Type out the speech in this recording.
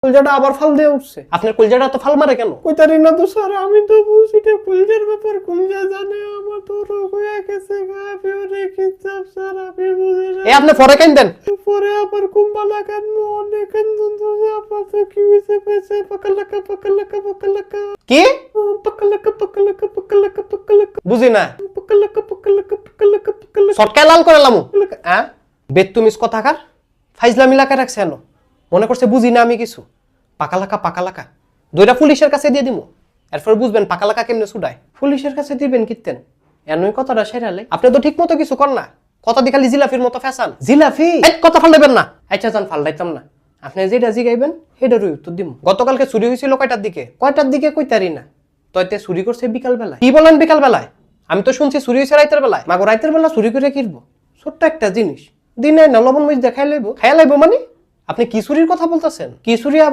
কলজাটা আবার ফাল দিয়ে উঠছে। আপনার কলজাটা তো ফাল মারে কেন? কইতারি না তো স্যার, আমি তো বুঝি এটা কলজার ব্যাপার, কলজা জানে আমার তো রোগ হয়ে গেছে গাফিও রেখে চাপ স্যার, আমি বুঝি না। আপনি পরে কেন দেন? পরে আবার কুম্বালা কেন অনেক কান্দন তো আপাতত কি হইছে কইছে পাকালাকা পাকালাকা পাকালাকা। কি পাকালাকা পাকালাকা পাকালাকা পাকালাকা? বুঝি না। পাকালাকা পাকালাকা পাকালাকা পাকালাকা সটকায় লাল করে লামু। হ্যাঁ বেতুমিস কথাকার ফাইজলামি লাগা রাখছে এনো, মনে করছে বুঝি না আমি কিছু। পাকালাকা পাকালাকা দুইটা পুলিশের কাছে দিয়ে দিমু, এরপর বুঝবেন পাকালাকা কেমনে ছুটায়। পুলিশের কাছে দিবেন কিতেন এনই কথাটা সেরালে। আপনি তো ঠিক মতো কিছু কর না, কথা দি খালি জিলাফির মতো ফ্যাশন। জিলাফি কথা ফালবেন না। আচ্ছা যান ফালদাইতাম না, আপনি যেটা জিগাইবেন সেটারই উত্তর দিমু। গতকালকে চুরি হয়েছিল কয়টার দিকে? কয়টার দিকে কইতারি না, তইতে চুরি করছে বিকাল বেলায়। কি বলেন বিকাল বেলায়? আমি তো শুনছি চুরি হয়েছে রাইতের বেলায়। মাগো রাইতের বেলা চুরি করে কিনবো? ছোট্ট একটা জিনিস দিনে না লবণ মরিচ দেখাই লাইব, খাইয়া লাইব মানে? আপনি কি চুরির কথা বলতেছেন? কি চুরি?